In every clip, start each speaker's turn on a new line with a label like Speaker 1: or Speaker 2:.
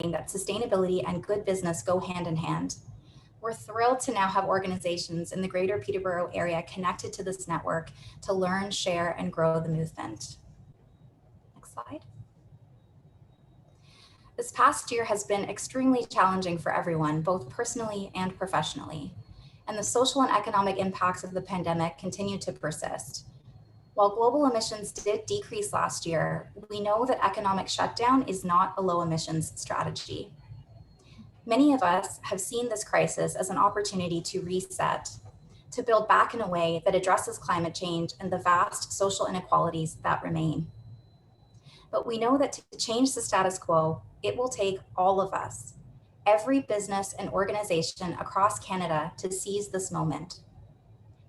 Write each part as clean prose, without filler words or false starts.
Speaker 1: that sustainability and good business go hand in hand. We're thrilled to now have organizations in the greater Peterborough area connected to this network to learn, share, and grow the movement. Next slide. This past year has been extremely challenging for everyone, both personally and professionally, and the social and economic impacts of the pandemic continue to persist. While global emissions did decrease last year, we know that economic shutdown is not a low emissions strategy. Many of us have seen this crisis as an opportunity to reset, to build back in a way that addresses climate change and the vast social inequalities that remain. But we know that to change the status quo, it will take all of us, every business and organization across Canada, to seize this moment.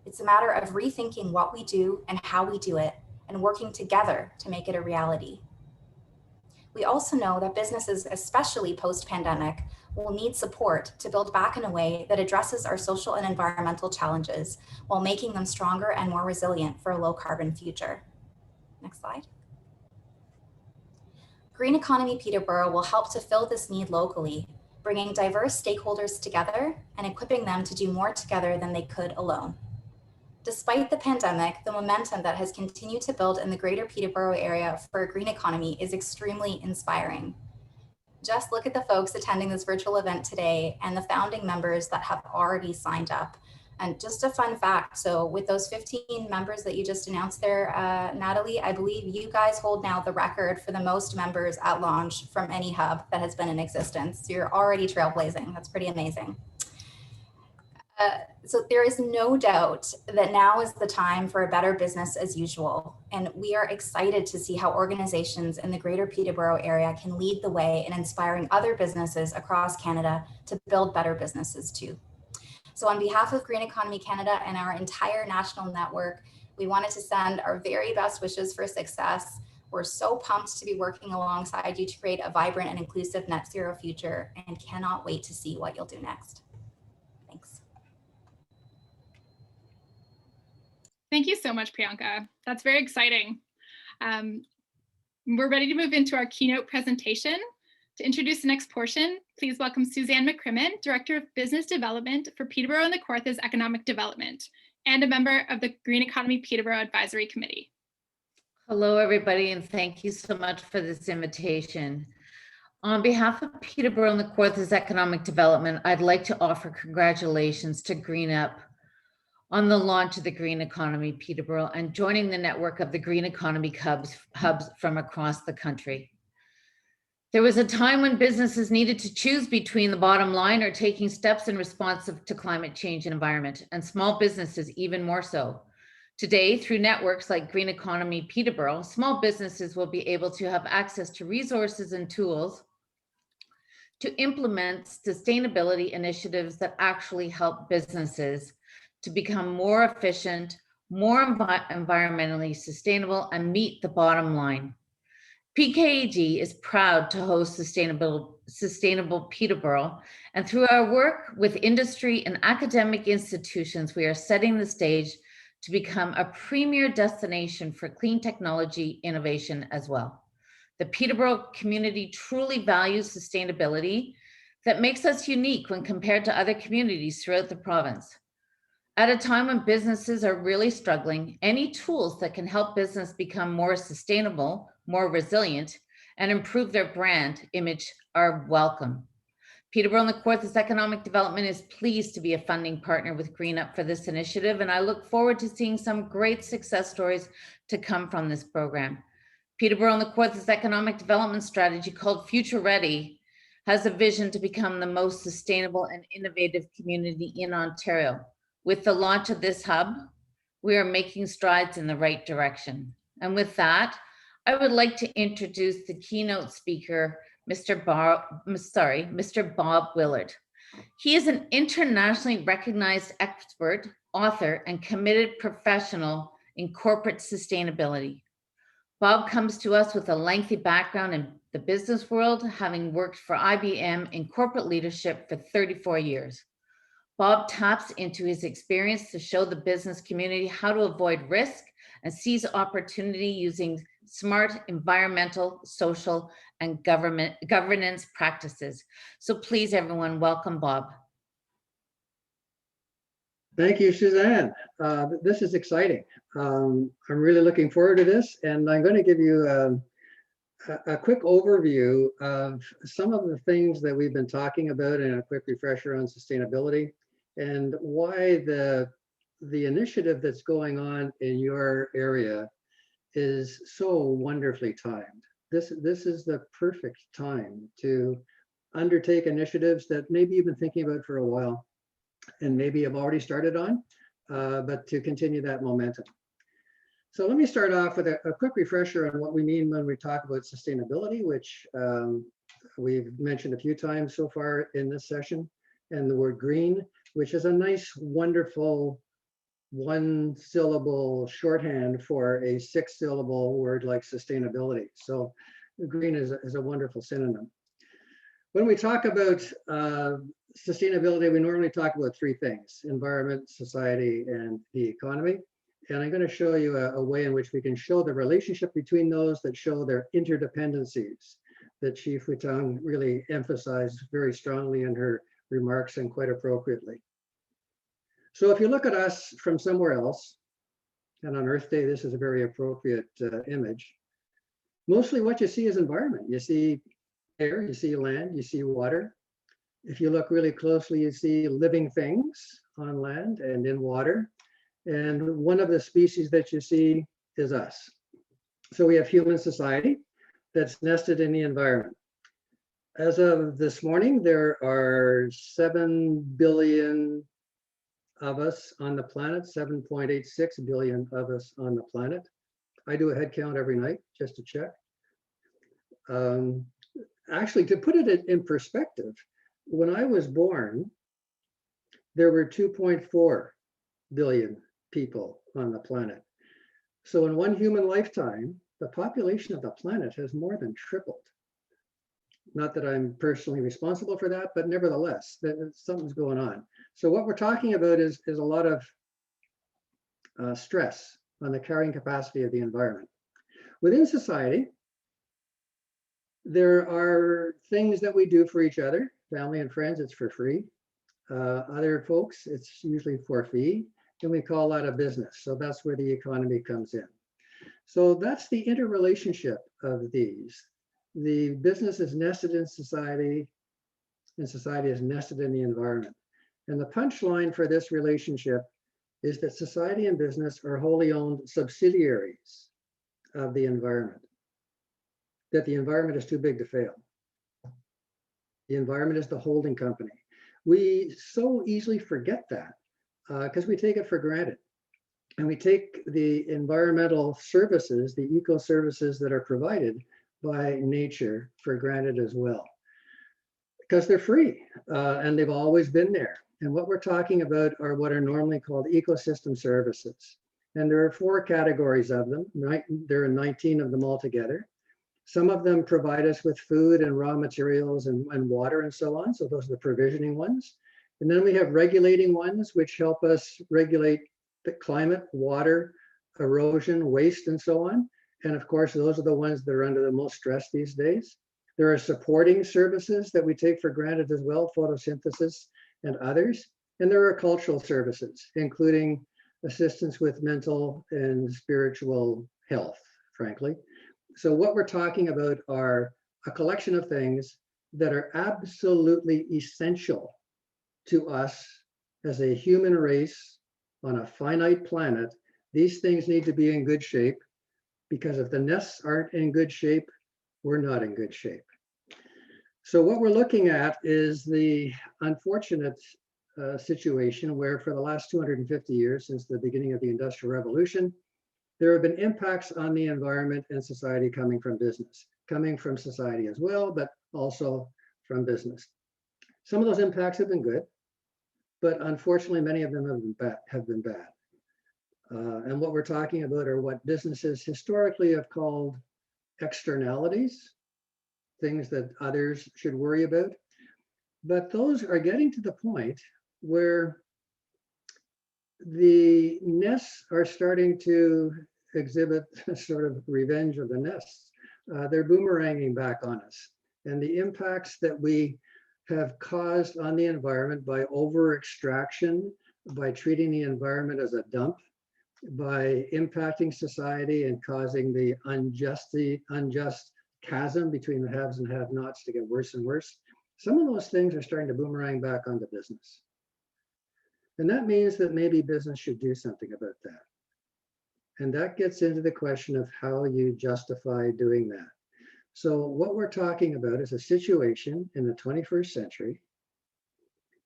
Speaker 1: It's a matter of rethinking what we do and how we do it, and working together to make it a reality. We also know that businesses, especially post-pandemic, will need support to build back in a way that addresses our social and environmental challenges while making them stronger and more resilient for a low carbon future. Next slide. Green Economy Peterborough will help to fill this need locally, bringing diverse stakeholders together and equipping them to do more together than they could alone. Despite the pandemic, the momentum that has continued to build in the greater Peterborough area for a green economy is extremely inspiring. Just look at the folks attending this virtual event today and the founding members that have already signed up. And just a fun fact, so with those 15 members that you just announced there, Natalie, I believe you guys hold now the record for the most members at launch from any hub that has been in existence. So you're already trailblazing. That's pretty amazing. So there is no doubt that now is the time for a better business as usual. And we are excited to see how organizations in the greater Peterborough area can lead the way in inspiring other businesses across Canada to build better businesses too. So on behalf of Green Economy Canada and our entire national network, we wanted to send our very best wishes for success. We're so pumped to be working alongside you to create a vibrant and inclusive net zero future, and cannot wait to see what you'll do next. Thanks.
Speaker 2: Thank you so much, Priyanka. That's very exciting. We're ready to move into our keynote presentation. To introduce the next portion, please welcome Suzanne Mcriman, Director of Business Development for Peterborough and the Kawarthas Economic Development, and a member of the Green Economy Peterborough Advisory Committee.
Speaker 3: Hello, everybody, and thank you so much for this invitation. On behalf of Peterborough and the Kawarthas Economic Development, I'd like to offer congratulations to GreenUP on the launch of the Green Economy Peterborough and joining the network of the Green Economy hubs from across the country. There was a time when businesses needed to choose between the bottom line or taking steps in response to climate change and environment, and small businesses even more so. Today, through networks like Green Economy Peterborough, small businesses will be able to have access to resources and tools to implement sustainability initiatives that actually help businesses to become more efficient, more environmentally sustainable, and meet the bottom line. PKAG is proud to host Sustainable Peterborough, and through our work with industry and academic institutions, we are setting the stage to become a premier destination for clean technology innovation as well. The Peterborough community truly values sustainability that makes us unique when compared to other communities throughout the province. At a time when businesses are really struggling, any tools that can help business become more sustainable, more resilient, and improve their brand image are welcome. Peterborough and the Kawarthas Economic Development is pleased to be a funding partner with GreenUP for this initiative, and I look forward to seeing some great success stories to come from this program. Peterborough and the Kawarthas Economic Development Strategy, called Future Ready, has a vision to become the most sustainable and innovative community in Ontario. With the launch of this hub, we are making strides in the right direction. And with that, I would like to introduce the keynote speaker, Mr. Bob Willard. He is an internationally recognized expert, author, and committed professional in corporate sustainability. Bob comes to us with a lengthy background in the business world, having worked for IBM in corporate leadership for 34 years. Bob taps into his experience to show the business community how to avoid risk and seize opportunity using smart environmental, social, and governance practices. So please, everyone, welcome Bob.
Speaker 4: Thank you, Suzanne. This is exciting. I'm really looking forward to this, and I'm going to give you a quick overview of some of the things that we've been talking about and a quick refresher on sustainability and why the initiative that's going on in your area is so wonderfully timed. This is the perfect time to undertake initiatives that maybe you've been thinking about for a while and maybe have already started on, but to continue that momentum. So let me start off with a quick refresher on what we mean when we talk about sustainability, which we've mentioned a few times so far in this session, and the word green, which is a nice, wonderful, one-syllable shorthand for a six-syllable word like sustainability. So green is a wonderful synonym. When we talk about sustainability, we normally talk about three things: environment, society, and the economy. And I'm going to show you a way in which we can show the relationship between those that show their interdependencies that Chief Witang really emphasized very strongly in her remarks and quite appropriately. So if you look at us from somewhere else, and on Earth Day, this is a very appropriate image, mostly what you see is environment. You see air, you see land, you see water. If you look really closely, you see living things on land and in water. And one of the species that you see is us. So we have human society that's nested in the environment. As of this morning, there are 7 billion of us on the planet, 7.86 billion of us on the planet. I do a head count every night just to check. Actually, to put it in perspective, when I was born, there were 2.4 billion people on the planet. So in one human lifetime, the population of the planet has more than tripled. Not that I'm personally responsible for that, but nevertheless, something's going on. So what we're talking about is a lot of stress on the carrying capacity of the environment. Within society, there are things that we do for each other. Family and friends, it's for free. Other folks, it's usually for fee. And we call that a business. So that's where the economy comes in. So that's the interrelationship of these. The business is nested in society, and society is nested in the environment. And the punchline for this relationship is that society and business are wholly owned subsidiaries of the environment, that the environment is too big to fail. The environment is the holding company. We so easily forget that because we take it for granted. And we take the environmental services, the eco services that are provided by nature for granted as well, because they're free and they've always been there. And what we're talking about are what are normally called ecosystem services. And there are 4 categories of them. There are 19 of them altogether. Some of them provide us with food and raw materials and water and so on. So those are the provisioning ones. And then we have regulating ones, which help us regulate the climate, water, erosion, waste, and so on. And of course, those are the ones that are under the most stress these days. There are supporting services that we take for granted as well, photosynthesis and others. And there are cultural services, including assistance with mental and spiritual health, frankly. So what we're talking about are a collection of things that are absolutely essential to us as a human race on a finite planet. These things need to be in good shape, because if the nests aren't in good shape, we're not in good shape. So what we're looking at is the unfortunate situation where for the last 250 years, since the beginning of the Industrial Revolution, there have been impacts on the environment and society coming from business, coming from society as well, but also from business. Some of those impacts have been good, but unfortunately, many of them have been bad. And what we're talking about are what businesses historically have called externalities, things that others should worry about. But those are getting to the point where the nests are starting to exhibit sort of revenge of the nests. They're boomeranging back on us. And the impacts that we have caused on the environment by over extraction, by treating the environment as a dump, by impacting society and causing the unjust chasm between the haves and have-nots to get worse and worse. Some of those things are starting to boomerang back onto business. And that means that maybe business should do something about that. And that gets into the question of how you justify doing that. So what we're talking about is a situation in the 21st century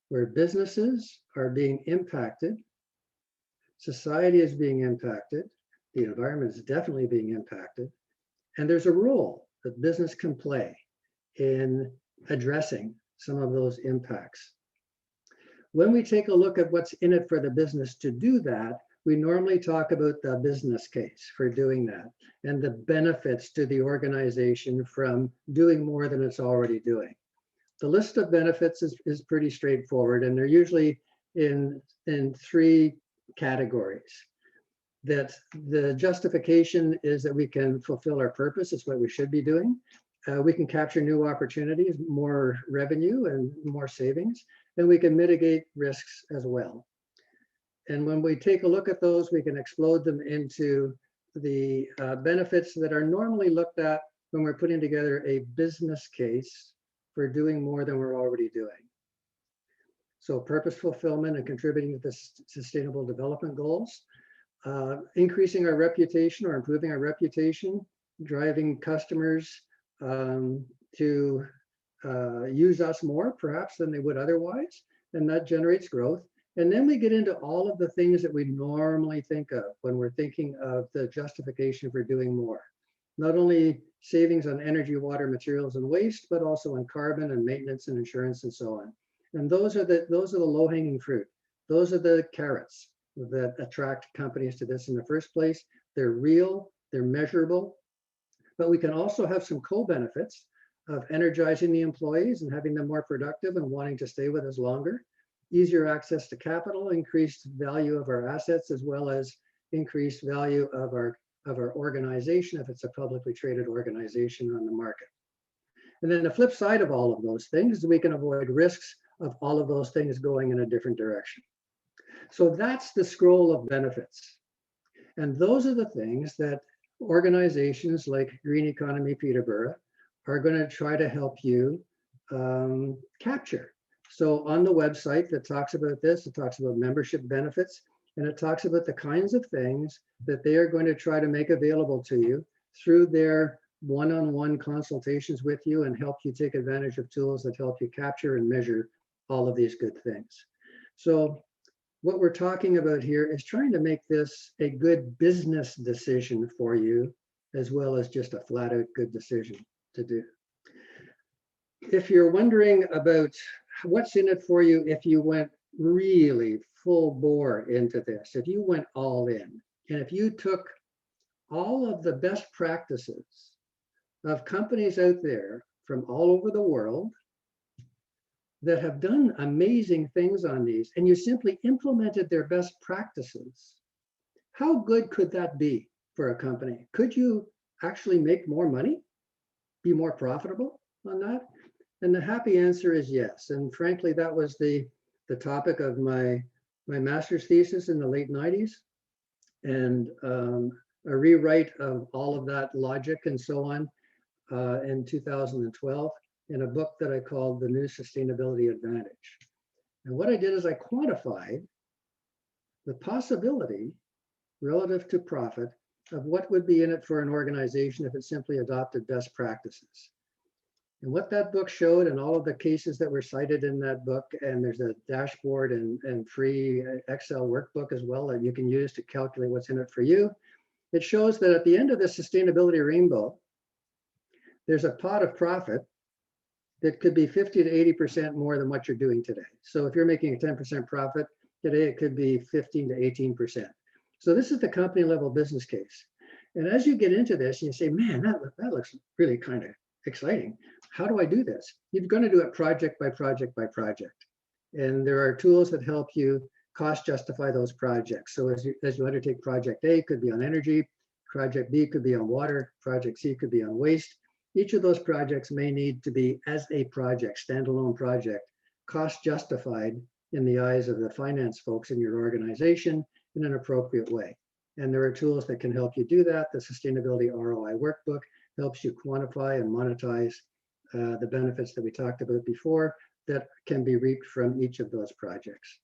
Speaker 4: where businesses are being impacted, society is being impacted, the environment is definitely being impacted, and there's a role that business can play in addressing some of those impacts. When we take a look at what's in it for the business to do that, we normally talk about the business case for doing that and the benefits to the organization from doing more than it's already doing. The list of benefits is pretty straightforward, and they're usually in three categories. That the justification is that we can fulfill our purpose, it's what we should be doing. We can capture new opportunities, more revenue and more savings, and we can mitigate risks as well. And when we take a look at those, we can explode them into the benefits that are normally looked at when we're putting together a business case for doing more than we're already doing. So purpose fulfillment and contributing to the sustainable development goals, increasing our reputation or improving our reputation, driving customers to use us more perhaps than they would otherwise, and that generates growth. And then we get into all of the things that we normally think of when we're thinking of the justification for doing more. Not only savings on energy, water, materials, and waste, but also on carbon and maintenance and insurance and so on. And those are the low-hanging fruit. Those are the carrots that attract companies to this in the first place. They're real, they're measurable, but we can also have some co-benefits of energizing the employees and having them more productive and wanting to stay with us longer. Easier access to capital, increased value of our assets, as well as increased value of our organization if it's a publicly traded organization on the market. And then the flip side of all of those things is we can avoid risks of all of those things going in a different direction. So that's the scroll of benefits. And those are the things that organizations like Green Economy Peterborough are going to try to help you capture. So on the website that talks about this, it talks about membership benefits, and it talks about the kinds of things that they are going to try to make available to you through their one-on-one consultations with you and help you take advantage of tools that help you capture and measure all of these good things. So what we're talking about here is trying to make this a good business decision for you, as well as just a flat out good decision to do. If you're wondering about what's in it for you if you went really full bore into this, if you went all in, and if you took all of the best practices of companies out there from all over the world that have done amazing things on these, and you simply implemented their best practices, how good could that be for a company? Could you actually make more money, be more profitable on that? And the happy answer is yes. And frankly, that was the topic of my master's thesis in the late 90s, and a rewrite of all of that logic and so on in 2012 in a book that I called The New Sustainability Advantage. And what I did is I quantified the possibility relative to profit of what would be in it for an organization if it simply adopted best practices. And what that book showed, and all of the cases that were cited in that book, and there's a dashboard and free Excel workbook as well that you can use to calculate what's in it for you. It shows that at the end of the sustainability rainbow, there's a pot of profit that could be 50 to 80% more than what you're doing today. So if you're making a 10% profit today, it could be 15 to 18%. So this is the company level business case. And as you get into this, you say, man, that looks really kind of exciting. How do I do this? You're going to do it project by project by project. And there are tools that help you cost justify those projects. So as you undertake project A, it could be on energy, Project B could be on water. Project C could be on waste. Each of those projects may need to be, as a project, standalone project, cost justified in the eyes of the finance folks in your organization in an appropriate way. And there are tools that can help you do that. The Sustainability ROI Workbook helps you quantify and monetize the benefits that we talked about before that can be reaped from each of those projects.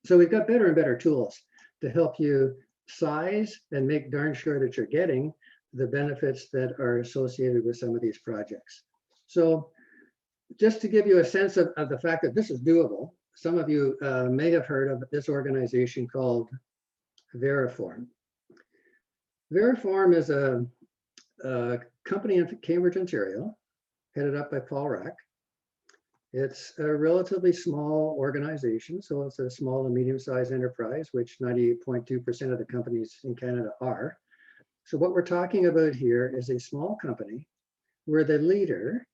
Speaker 4: So we've got better and better tools to help you size and make darn sure that you're getting the benefits that are associated with some of these projects. So just to give you a sense of the fact that this is doable, some of you may have heard of this organization called Veriform. Veriform is a company in Cambridge, Ontario, headed up by Paul Rack. It's a relatively small organization, so it's a small and medium-sized enterprise, which 98.2% of the companies in Canada are. So what we're talking about here is a small company where the leader,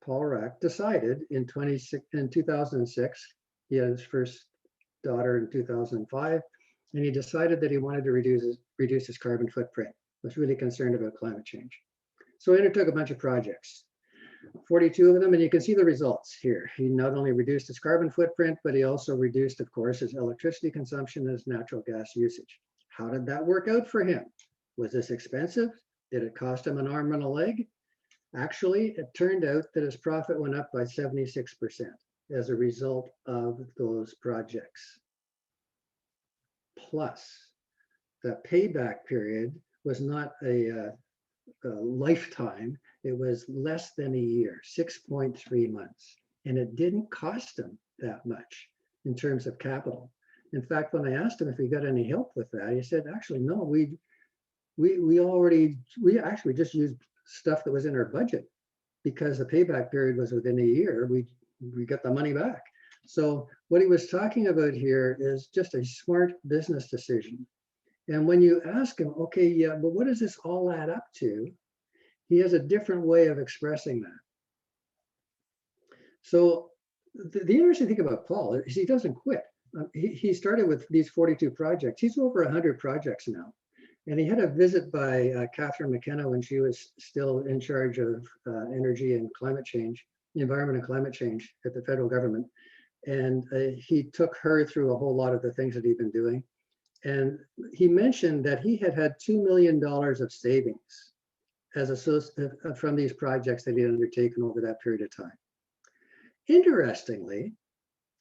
Speaker 4: Paul Rack, decided in 2006, he had his first daughter in 2005, and he decided that he wanted to reduce his carbon footprint, was really concerned about climate change. So he undertook a bunch of projects, 42 of them, and you can see the results here. He not only reduced his carbon footprint, but he also reduced, of course, his electricity consumption and his natural gas usage. How did that work out for him? Was this expensive? Did it cost him an arm and a leg? Actually, it turned out that his profit went up by 76% as a result of those projects. Plus, the payback period was not a lifetime. It was less than a year, 6.3 months. And it didn't cost him that much in terms of capital. In fact, when I asked him if he got any help with that, he said, actually, no, we actually just used stuff that was in our budget because the payback period was within a year. We got the money back. So what he was talking about here is just a smart business decision. And when you ask him, okay, yeah, but what does this all add up to? He has a different way of expressing that. So the interesting thing about Paul is he doesn't quit. He started with these 42 projects. He's over 100 projects now. And he had a visit by Catherine McKenna when she was still in charge of energy and climate change, the environment and climate change at the federal government. And he took her through a whole lot of the things that he'd been doing. And he mentioned that he had $2 million of savings from these projects that he had undertaken over that period of time. Interestingly,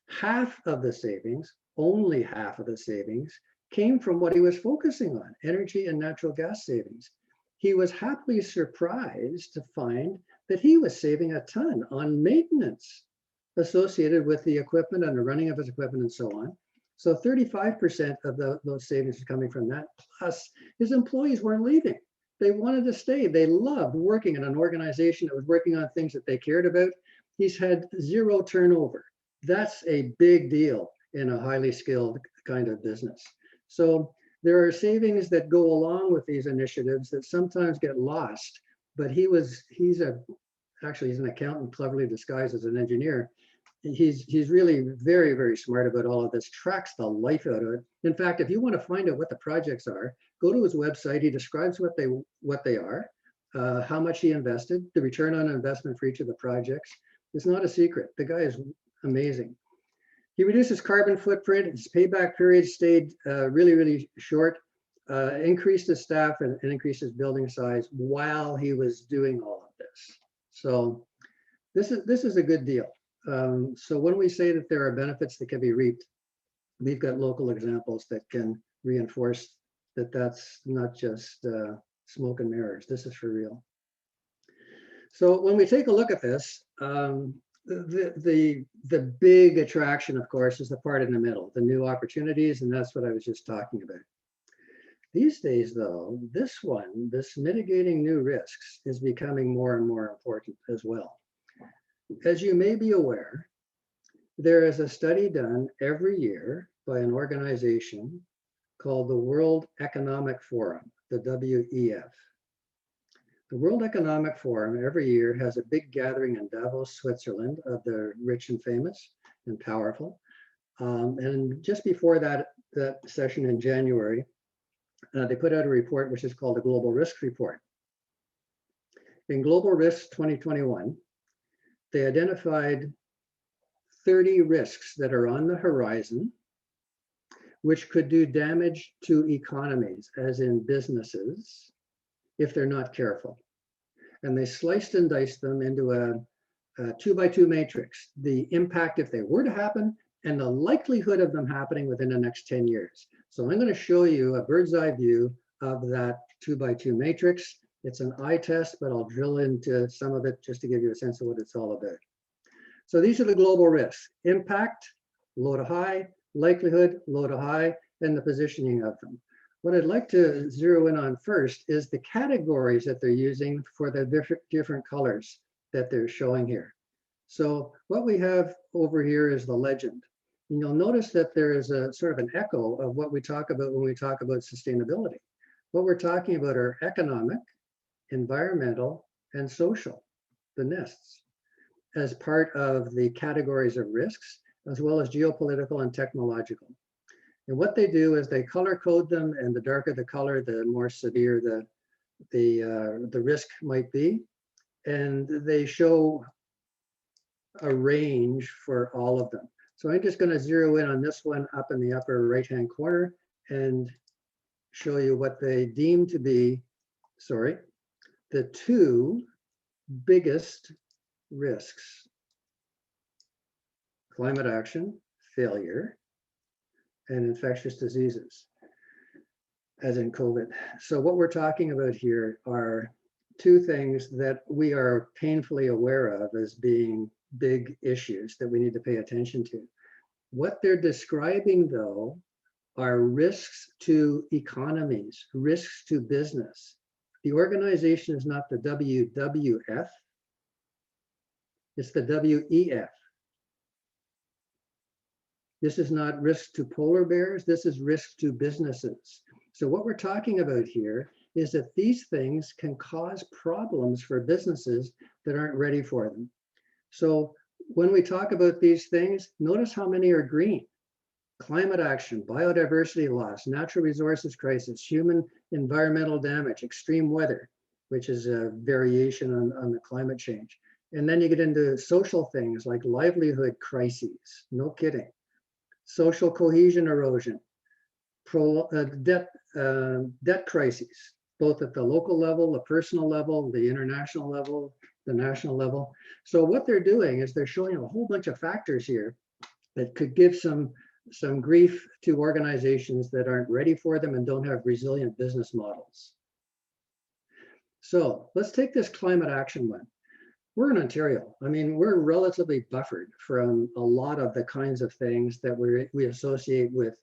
Speaker 4: half of the savings, only half of the savings, came from what he was focusing on, energy and natural gas savings. He was happily surprised to find that he was saving a ton on maintenance associated with the equipment and the running of his equipment and so on. So 35% of those savings is coming from that. Plus, his employees weren't leaving. They wanted to stay. They loved working in an organization that was working on things that they cared about. He's had zero turnover. That's a big deal in a highly skilled kind of business. So there are savings that go along with these initiatives that sometimes get lost. But he's an accountant cleverly disguised as an engineer. He's really very, very smart about all of this, tracks the life out of it. In fact, if you want to find out what the projects are, go to his website. He describes what they are, how much he invested, the return on investment for each of the projects. It's not a secret. The guy is amazing. He reduced his carbon footprint. His payback period stayed really, really short, increased his staff and increased his building size while he was doing all of this. So this is a good deal. So when we say that there are benefits that can be reaped, we've got local examples that can reinforce that that's not just smoke and mirrors. This is for real. So when we take a look at this, the big attraction, of course, is the part in the middle, the new opportunities, and that's what I was just talking about. These days, though, this mitigating new risks is becoming more and more important as well. As you may be aware, there is a study done every year by an organization called the World Economic Forum, the WEF. The World Economic Forum every year has a big gathering in Davos, Switzerland, of the rich and famous and powerful. And just before that session in January, they put out a report which is called the Global Risk Report. In Global Risk 2021, they identified 30 risks that are on the horizon, which could do damage to economies, as in businesses, if they're not careful. And they sliced and diced them into a 2x2 matrix, the impact if they were to happen, and the likelihood of them happening within the next 10 years. So I'm going to show you a bird's eye view of that 2x2 matrix. It's an eye test, but I'll drill into some of it just to give you a sense of what it's all about. So these are the global risks: impact, low to high; likelihood, low to high; and the positioning of them. What I'd like to zero in on first is the categories that they're using for the different colors that they're showing here. So what we have over here is the legend. And you'll notice that there is a sort of an echo of what we talk about when we talk about sustainability. What we're talking about are economic, environmental, and social, the nests, as part of the categories of risks, as well as geopolitical and technological. And what they do is they color code them, and the darker the color, the more severe the risk might be. And they show a range for all of them. So I'm just going to zero in on this one up in the upper right-hand corner and show you what they deem to be, the two biggest risks: climate action, failure, and infectious diseases, as in COVID. So what we're talking about here are two things that we are painfully aware of as being big issues that we need to pay attention to. What they're describing, though, are risks to economies, risks to business. The organization is not the WWF, it's the WEF. This is not risk to polar bears, this is risk to businesses. So what we're talking about here is that these things can cause problems for businesses that aren't ready for them. So when we talk about these things, notice how many are green: climate action, biodiversity loss, natural resources crisis, human environmental damage, extreme weather, which is a variation on the climate change. And then you get into social things like livelihood crises, no kidding, social cohesion erosion, debt crises, both at the local level, the personal level, the international level, the national level. So what they're doing is they're showing a whole bunch of factors here that could give some grief to organizations that aren't ready for them and don't have resilient business models. So let's take this climate action one. We're in Ontario. I mean, we're relatively buffered from a lot of the kinds of things that we associate with,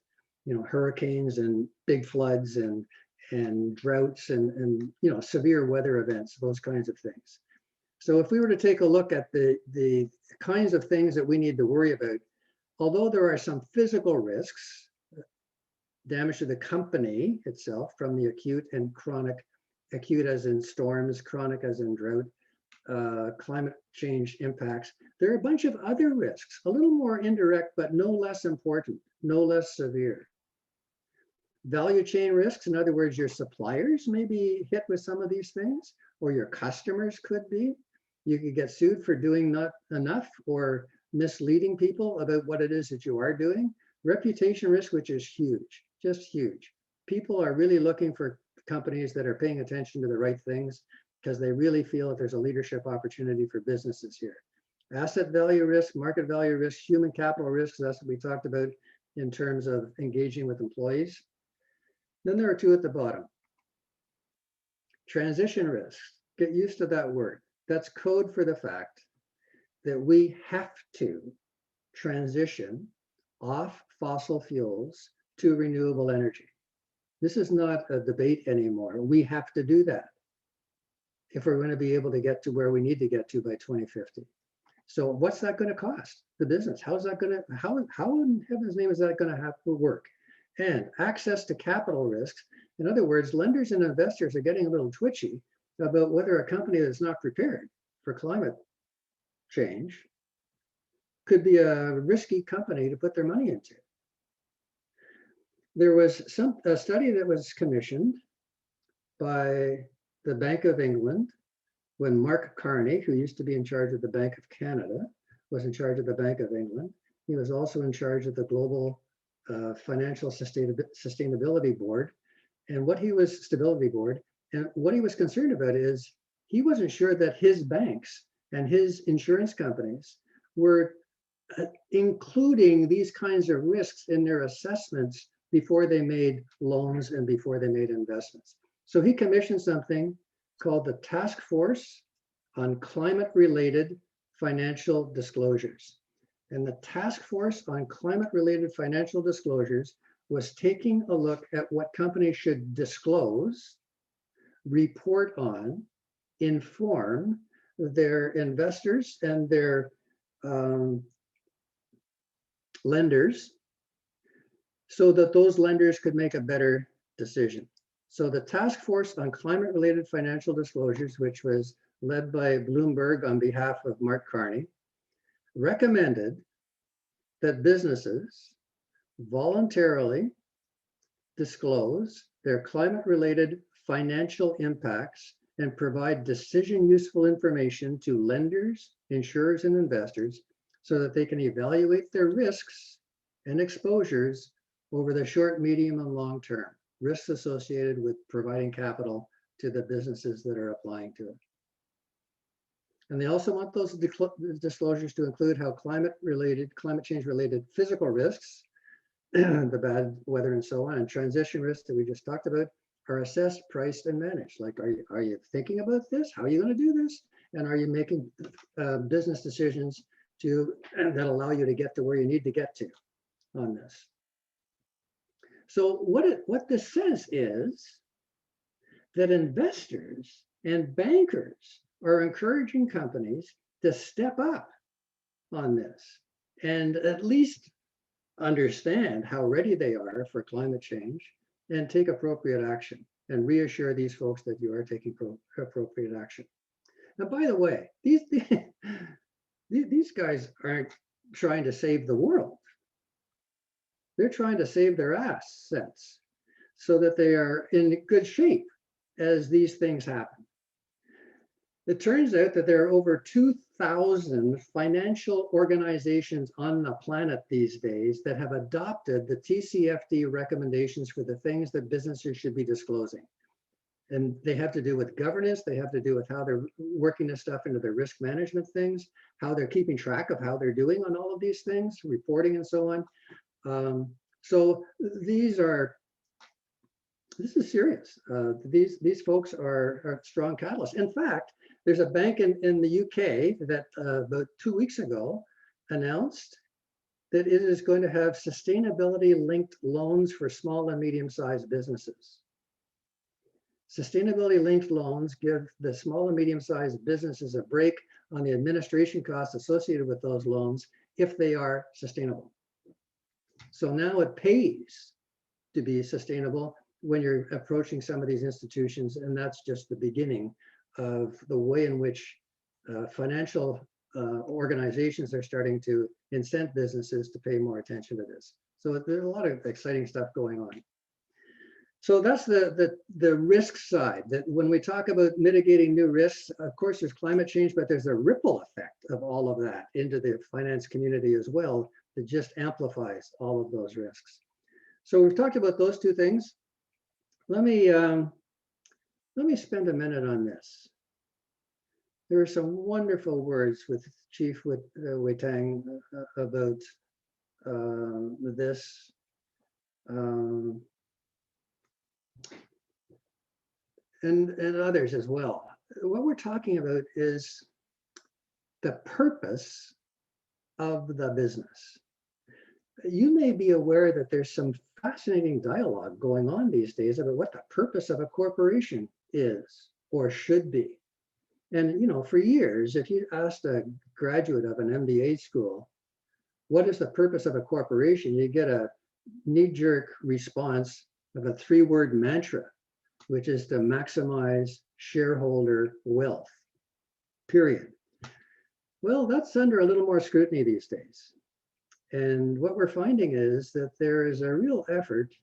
Speaker 4: hurricanes and big floods and droughts and severe weather events, those kinds of things. So if we were to take a look at the kinds of things that we need to worry about, although there are some physical risks, damage to the company itself from the acute and chronic, acute as in storms, chronic as in drought, climate change impacts, there are a bunch of other risks, a little more indirect, but no less important, no less severe. Value chain risks, in other words, your suppliers may be hit with some of these things, or your customers could be. You could get sued for doing not enough or misleading people about what it is that you are doing. Reputation risk, which is huge, just huge. People are really looking for companies that are paying attention to the right things because they really feel that there's a leadership opportunity for businesses here. Asset value risk, market value risk, human capital risks, that's what we talked about in terms of engaging with employees. Then there are two at the bottom. Transition risks, get used to that word. That's code for the fact that we have to transition off fossil fuels to renewable energy. This is not a debate anymore. We have to do that if we're going to be able to get to where we need to get to by 2050. So what's that going to cost the business? How's that going to, how in heaven's name is that going to have to work? And access to capital risks. In other words, lenders and investors are getting a little twitchy about whether a company that's not prepared for climate change could be a risky company to put their money into. there was a study that was commissioned by the Bank of England when Mark Carney, who used to be in charge of the Bank of Canada, was in charge of the Bank of England. He was also in charge of the Global Financial Sustainability Board. And what he was, Stability Board, and what he was concerned about is he wasn't sure that his banks and his insurance companies were including these kinds of risks in their assessments before they made loans and before they made investments. So he commissioned something called the Task Force on Climate-Related Financial Disclosures. And the Task Force on Climate-Related Financial Disclosures was taking a look at what companies should disclose, report on, inform their investors and their lenders so that those lenders could make a better decision. So the Task Force on Climate-Related Financial Disclosures, which was led by Bloomberg on behalf of Mark Carney, recommended that businesses voluntarily disclose their climate-related financial impacts and provide decision-useful information to lenders, insurers, and investors so that they can evaluate their risks and exposures over the short, medium, and long term, risks associated with providing capital to the businesses that are applying to it. And they also want those disclosures to include how climate change-related physical risks, the bad weather and so on, and transition risks that we just talked about, are assessed, priced, and managed. Like, are you thinking about this? How are you going to do this? And are you making business decisions that allow you to get to where you need to get to on this? So what this says is that investors and bankers are encouraging companies to step up on this and at least understand how ready they are for climate change and take appropriate action and reassure these folks that you are taking appropriate action. Now, by the way, these guys aren't trying to save the world. They're trying to save their assets so that they are in good shape as these things happen. It turns out that there are over 2,000 financial organizations on the planet these days that have adopted the TCFD recommendations for the things that businesses should be disclosing. And they have to do with governance, they have to do with how they're working this stuff into their risk management things, how they're keeping track of how they're doing on all of these things, reporting and so on. So this is serious. These folks are strong catalysts. In fact, there's a bank in the UK that about 2 weeks ago announced that it is going to have sustainability-linked loans for small and medium-sized businesses. Sustainability-linked loans give the small and medium-sized businesses a break on the administration costs associated with those loans if they are sustainable. So now it pays to be sustainable when you're approaching some of these institutions, and that's just the beginning of the way in which financial organizations are starting to incent businesses to pay more attention to this. So there's a lot of exciting stuff going on. So that's the risk side. That when we talk about mitigating new risks, of course, there's climate change, but there's a ripple effect of all of that into the finance community as well that just amplifies all of those risks. So we've talked about those two things. Let me spend a minute on this. There are some wonderful words with Chief Wei-Tang about this. And others as well. What we're talking about is the purpose of the business. You may be aware that there's some fascinating dialogue going on these days about what the purpose of a corporation is or should be. And you know, for years, if you asked a graduate of an MBA school, what is the purpose of a corporation, you get a knee-jerk response of a 3-word mantra, which is to maximize shareholder wealth, period. Well, that's under a little more scrutiny these days. And what we're finding is that there is a real effort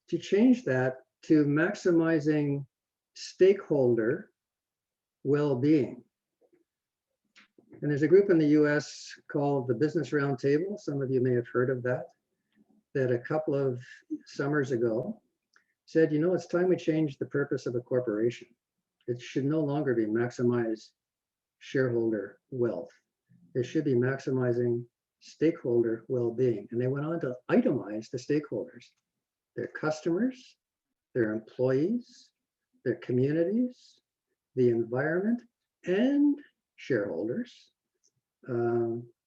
Speaker 4: to change that to maximizing stakeholder well-being. And there's a group in the US called the Business Roundtable. Some of you may have heard of that, that a couple of summers ago said, you know, it's time we change the purpose of a corporation. It should no longer be maximize shareholder wealth. It should be maximizing stakeholder well-being. And they went on to itemize the stakeholders, their customers, their employees, their communities, the environment, and shareholders,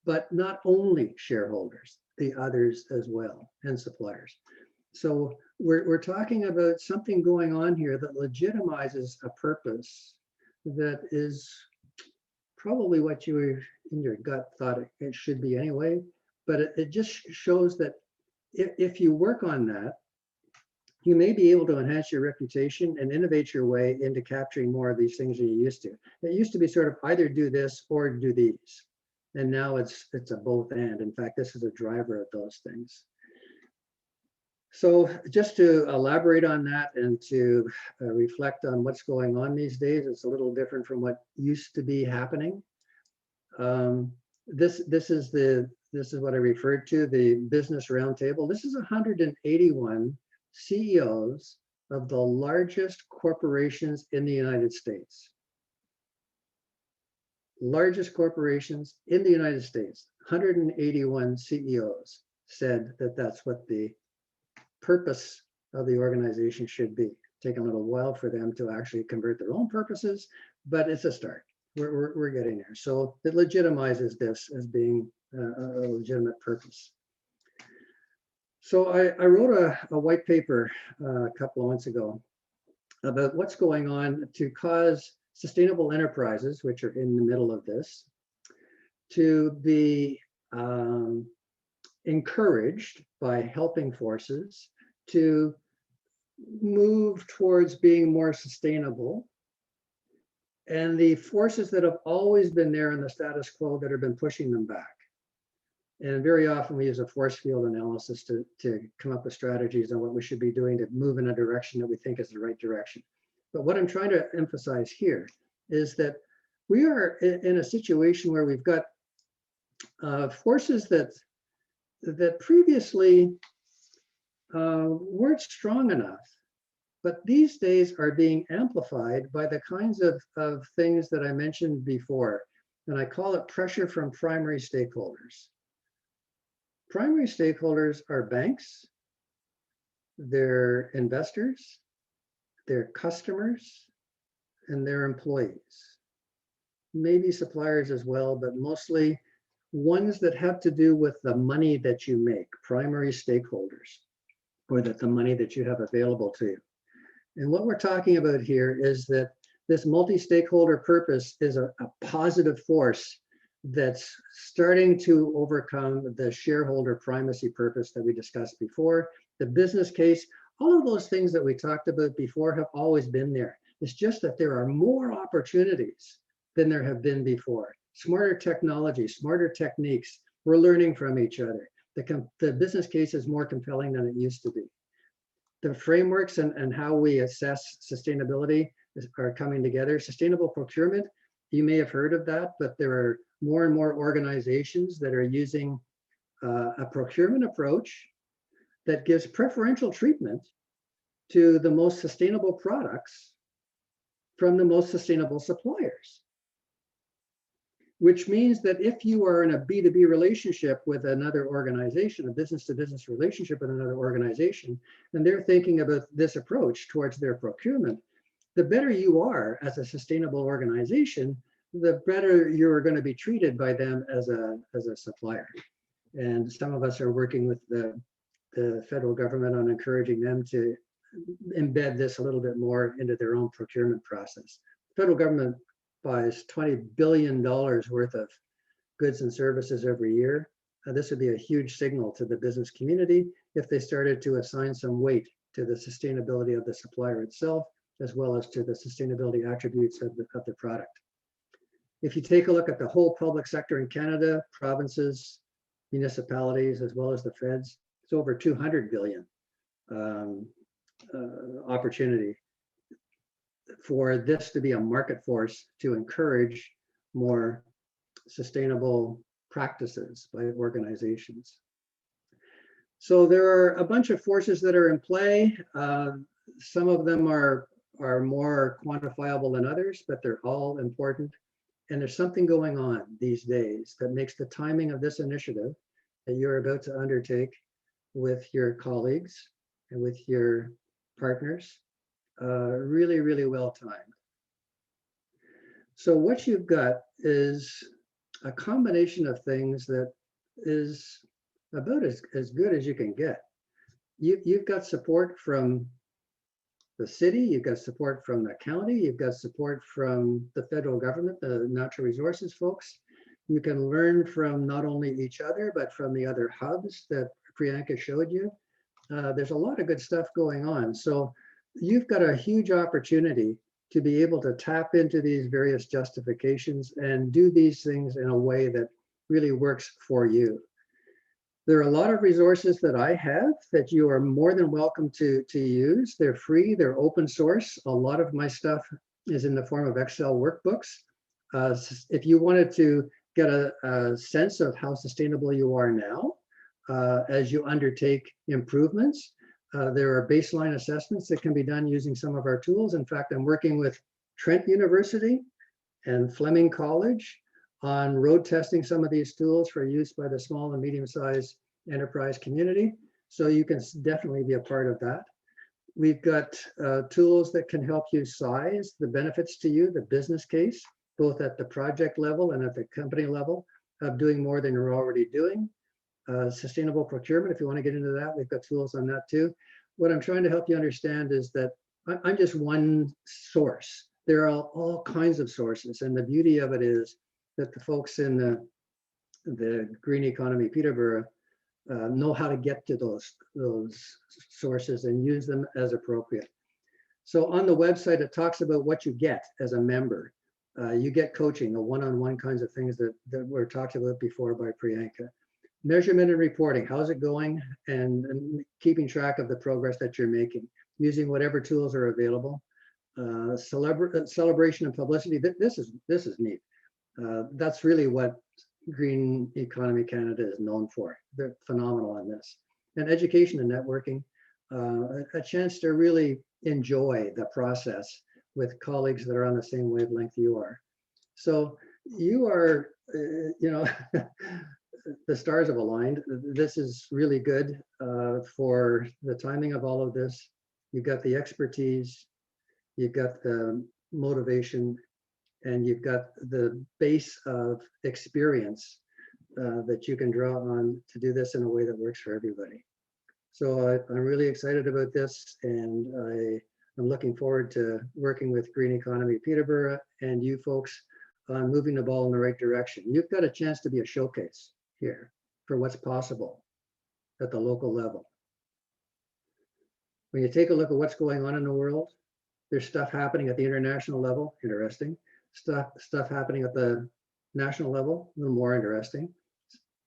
Speaker 4: but not only shareholders, the others as well, and suppliers. So we're talking about something going on here that legitimizes a purpose that is probably what you in your gut thought it should be anyway, but it just shows that if you work on that, you may be able to enhance your reputation and innovate your way into capturing more of these things than you used to. It used to be sort of either do this or do these. And now it's a both and. In fact, this is a driver of those things. So just to elaborate on that and to reflect on what's going on these days, it's a little different from what used to be happening. This is what I referred to, the Business Roundtable. This is 181 CEOs of the largest corporations in the United States. Largest corporations in the United States, 181 CEOs said that that's what the purpose of the organization should be. Take a little while for them to actually convert their own purposes, but it's a start. We're getting there. So it legitimizes this as being a legitimate purpose. So I wrote a white paper a couple of months ago about what's going on to cause sustainable enterprises, which are in the middle of this, to be encouraged by helping forces to move towards being more sustainable. And the forces that have always been there in the status quo that have been pushing them back. And very often we use a force field analysis to come up with strategies on what we should be doing to move in a direction that we think is the right direction. But what I'm trying to emphasize here is that we are in a situation where we've got forces that previously weren't strong enough, but these days are being amplified by the kinds of things that I mentioned before. And I call it pressure from primary stakeholders. Primary stakeholders are banks, their investors, their customers, and their employees. Maybe suppliers as well, but mostly ones that have to do with the money that you make, primary stakeholders, or that the money that you have available to you. And what we're talking about here is that this multi-stakeholder purpose is a positive force that's starting to overcome the shareholder primacy purpose that we discussed before. The business case, all of those things that we talked about before have always been there. It's just that there are more opportunities than there have been before. Smarter technology, smarter techniques. We're learning from each other. The business case is more compelling than it used to be. The frameworks and how we assess sustainability are coming together. Sustainable procurement, you may have heard of that, but there are more and more organizations that are using a procurement approach that gives preferential treatment to the most sustainable products from the most sustainable suppliers. Which means that if you are in a B2B relationship with another organization, a business-to-business relationship with another organization, and they're thinking about this approach towards their procurement, the better you are as a sustainable organization, the better you're going to be treated by them as a supplier. And some of us are working with the federal government on encouraging them to embed this a little bit more into their own procurement process. The federal government buys $20 billion worth of goods and services every year. This would be a huge signal to the business community if they started to assign some weight to the sustainability of the supplier itself, as well as to the sustainability attributes of the product. If you take a look at the whole public sector in Canada, provinces, municipalities, as well as the feds, it's over 200 billion. opportunity for this to be a market force to encourage more sustainable practices by organizations. So there are a bunch of forces that are in play. Some of them are more quantifiable than others, but they're all important. And there's something going on these days that makes the timing of this initiative that you're about to undertake with your colleagues and with your partners really, really well timed. So what you've got is a combination of things that is about as good as you can get. You've got support from the city, you've got support from the county, you've got support from the federal government, the natural resources folks. You can learn from not only each other, but from the other hubs that Priyanka showed you. There's a lot of good stuff going on. So you've got a huge opportunity to be able to tap into these various justifications and do these things in a way that really works for you. There are a lot of resources that I have that you are more than welcome to use. They're free, they're open source. A lot of my stuff is in the form of Excel workbooks. If you wanted to get a sense of how sustainable you are now, as you undertake improvements, there are baseline assessments that can be done using some of our tools. In fact, I'm working with Trent University and Fleming College on road testing some of these tools for use by the small and medium-sized enterprise community. So you can definitely be a part of that. We've got tools that can help you size the benefits to you, the business case, both at the project level and at the company level of doing more than you're already doing. Sustainable procurement, if you want to get into that, we've got tools on that too. What I'm trying to help you understand is that I'm just one source. There are all kinds of sources, and the beauty of it is that the folks in the Green Economy Peterborough know how to get to those sources and use them as appropriate. So on the website, it talks about what you get as a member. You get coaching, the one-on-one kinds of things that were talked about before by Priyanka. Measurement and reporting, how's it going? And keeping track of the progress that you're making, using whatever tools are available. Celebration and publicity, this is neat. That's really what Green Economy Canada is known for. They're phenomenal on this. And education and networking, a chance to really enjoy the process with colleagues that are on the same wavelength you are. So you are, the stars have aligned. This is really good for the timing of all of this. You've got the expertise, you've got the motivation, and you've got the base of experience that you can draw on to do this in a way that works for everybody. So I'm really excited about this, and I'm looking forward to working with Green Economy Peterborough and you folks on moving the ball in the right direction. You've got a chance to be a showcase here for what's possible at the local level. When you take a look at what's going on in the world, there's stuff happening at the international level, interesting. Stuff happening at the national level, a little more interesting.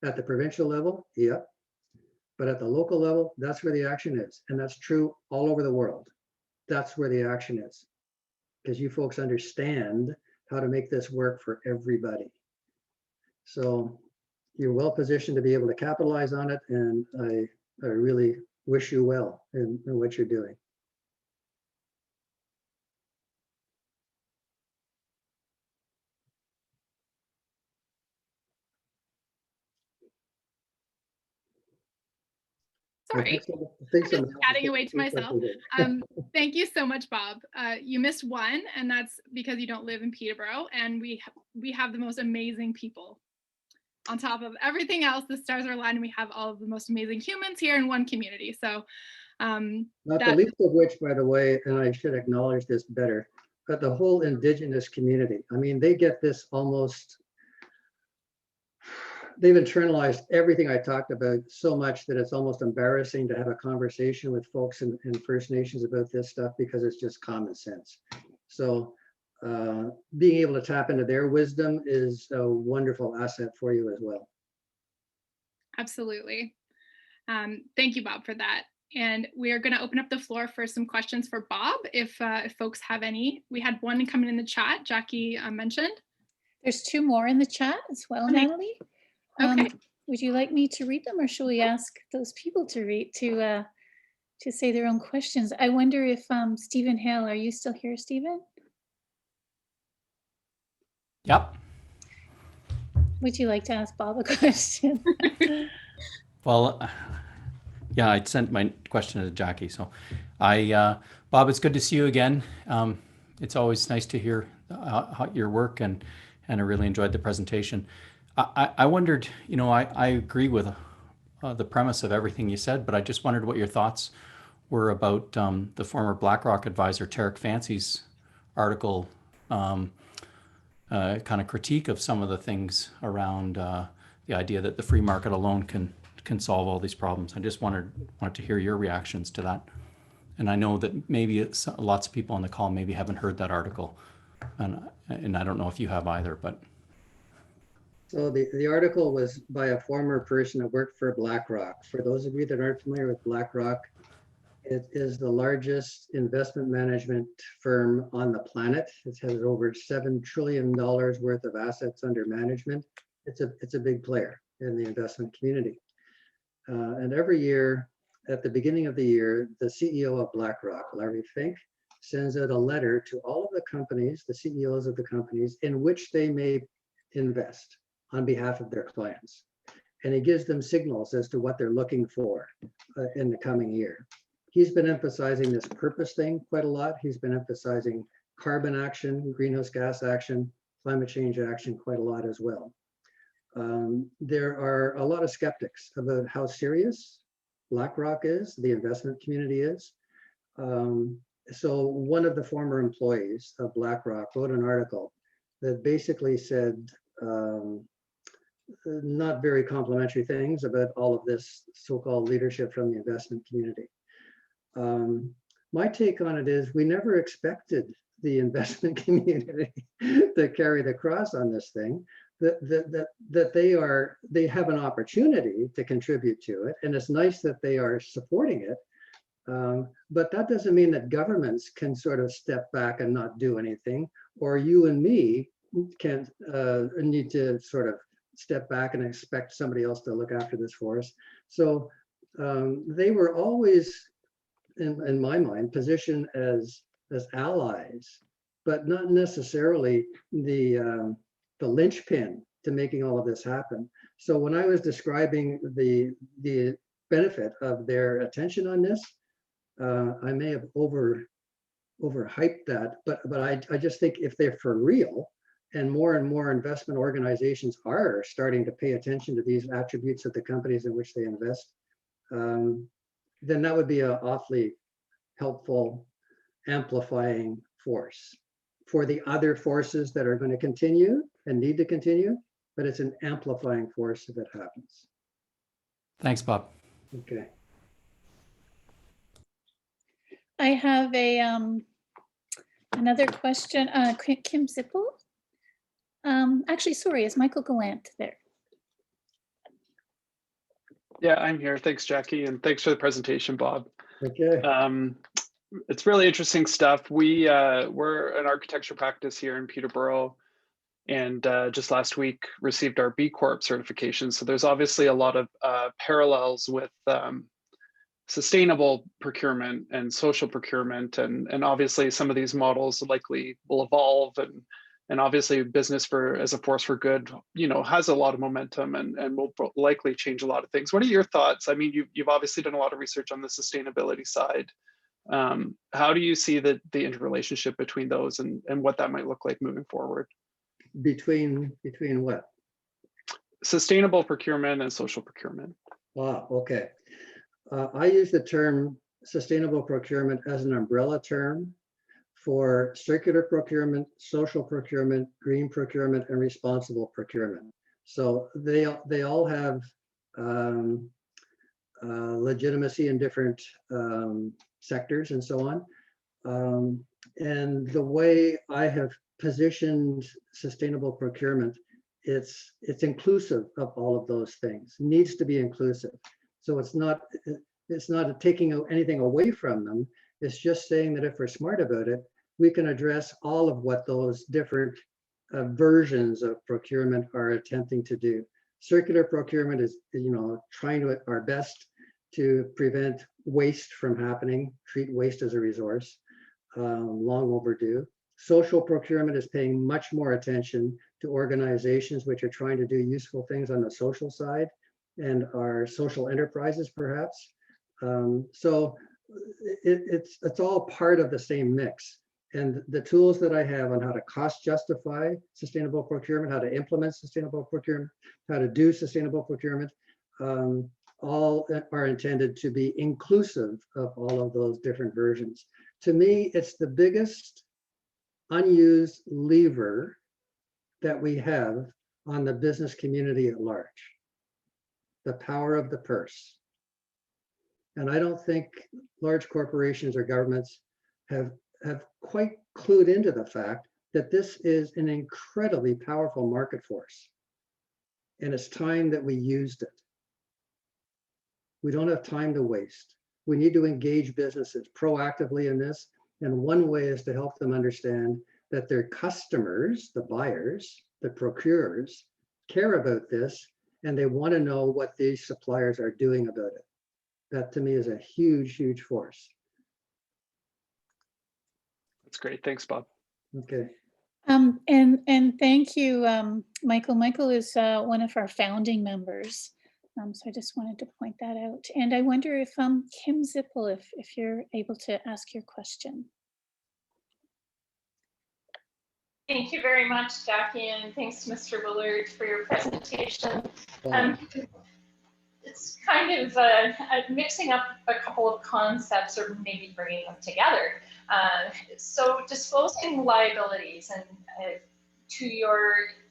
Speaker 4: At the provincial level, yep. But at the local level, that's where the action is. And that's true all over the world. That's where the action is. Because you folks understand how to make this work for everybody. So you're well positioned to be able to capitalize on it. And I really wish you well in what you're doing.
Speaker 2: Sorry, I'm just chatting away to myself. Thank you so much, Bob. You missed one, and that's because you don't live in Peterborough, and we have the most amazing people. On top of everything else, the stars are aligned, and we have all of the most amazing humans here in one community. So,
Speaker 4: not the least of which, by the way, and I should acknowledge this better, but the whole Indigenous community. I mean, they get this almost. They've internalized everything I talked about so much that it's almost embarrassing to have a conversation with folks in First Nations about this stuff because it's just common sense. So being able to tap into their wisdom is a wonderful asset for you as well.
Speaker 2: Absolutely. Thank you, Bob, for that. And we are going to open up the floor for some questions for Bob, if folks have any. We had one coming in the chat, Jackie mentioned.
Speaker 5: There's two more in the chat as well,
Speaker 2: Okay.
Speaker 5: Natalie.
Speaker 2: Okay.
Speaker 5: Would you like me to read them, or should we ask those people to read to say their own questions? I wonder if Stephen Hale, are you still here, Stephen?
Speaker 6: Yep.
Speaker 5: Would you like to ask Bob a question?
Speaker 6: Well, yeah, I sent my question to Jackie. So Bob, it's good to see you again. It's always nice to hear your work, and I really enjoyed the presentation. I wondered, I agree with the premise of everything you said, but I just wondered what your thoughts were about the former BlackRock advisor, Tarek Fancy's article, kind of critique of some of the things around the idea that the free market alone can solve all these problems. I just wanted to hear your reactions to that. And I know that maybe lots of people on the call maybe haven't heard that article, and I don't know if you have either, but.
Speaker 4: So the article was by a former person that worked for BlackRock. For those of you that aren't familiar with BlackRock, it is the largest investment management firm on the planet. It has over $7 trillion worth of assets under management. It's a big player in the investment community. And every year, at the beginning of the year, the CEO of BlackRock, Larry Fink, sends out a letter to all of the companies, the CEOs of the companies, in which they may invest on behalf of their clients. And he gives them signals as to what they're looking for in the coming year. He's been emphasizing this purpose thing quite a lot. He's been emphasizing carbon action, greenhouse gas action, climate change action quite a lot as well. There are a lot of skeptics about how serious BlackRock is, the investment community is. So one of the former employees of BlackRock wrote an article that basically said not very complimentary things about all of this so-called leadership from the investment community. My take on it is we never expected the investment community to carry the cross on this thing. That they have an opportunity to contribute to it, and it's nice that they are supporting it. But that doesn't mean that governments can sort of step back and not do anything, or you and me can't need to sort of step back and expect somebody else to look after this for us. So they were always, in my mind, positioned as allies, but not necessarily the linchpin to making all of this happen. So when I was describing the benefit of their attention on this, I may have overhyped that, but I just think if they're for real, and more investment organizations are starting to pay attention to these attributes of the companies in which they invest, then that would be an awfully helpful amplifying force for the other forces that are going to continue and need to continue, but it's an amplifying force if it happens.
Speaker 6: Thanks, Bob.
Speaker 4: Okay.
Speaker 5: I have another question. Kim Zippel. Actually, sorry, is Michael Gallant there?
Speaker 7: Yeah, I'm here. Thanks, Jackie, and thanks for the presentation, Bob.
Speaker 4: Okay.
Speaker 7: It's really interesting stuff. We're an architecture practice here in Peterborough, and just last week received our B Corp certification. So there's obviously a lot of parallels with sustainable procurement and social procurement, and obviously some of these models likely will evolve, and obviously business as a force for good, has a lot of momentum and will likely change a lot of things. What are your thoughts? I mean, you've obviously done a lot of research on the sustainability side. How do you see the interrelationship between those and what that might look like moving forward? Between
Speaker 4: what?
Speaker 7: Sustainable procurement and social procurement.
Speaker 4: Ah, okay. I use the term sustainable procurement as an umbrella term for circular procurement, social procurement, green procurement, and responsible procurement. So they all have legitimacy in different sectors and so on. And the way I have positioned sustainable procurement, it's inclusive of all of those things, needs to be inclusive. So it's not, It's not taking anything away from them. It's just saying that if we're smart about it, we can address all of what those different versions of procurement are attempting to do. Circular procurement is, trying to our best to prevent waste from happening, treat waste as a resource, long overdue. Social procurement is paying much more attention to organizations which are trying to do useful things on the social side and our social enterprises, perhaps. So it's all part of the same mix. And the tools that I have on how to cost justify sustainable procurement, how to implement sustainable procurement, how to do sustainable procurement, all are intended to be inclusive of all of those different versions. To me, it's the biggest unused lever that we have on the business community at large, the power of the purse. And I don't think large corporations or governments have quite clued into the fact that this is an incredibly powerful market force. And it's time that we used it. We don't have time to waste. We need to engage businesses proactively in this. And one way is to help them understand that their customers, the buyers, the procurers, care about this, and they want to know what these suppliers are doing about it. That to me is a huge, huge force.
Speaker 7: That's great. Thanks, Bob.
Speaker 4: Okay.
Speaker 5: And thank you, Michael. Michael is one of our founding members. So I just wanted to point that out. And I wonder if Kim Zippel, if you're able to ask your question.
Speaker 8: Thank you very much, Jackie, and thanks to Mr. Willard for your presentation. It's kind of mixing up a couple of concepts or maybe bringing them together. So disclosing liabilities and to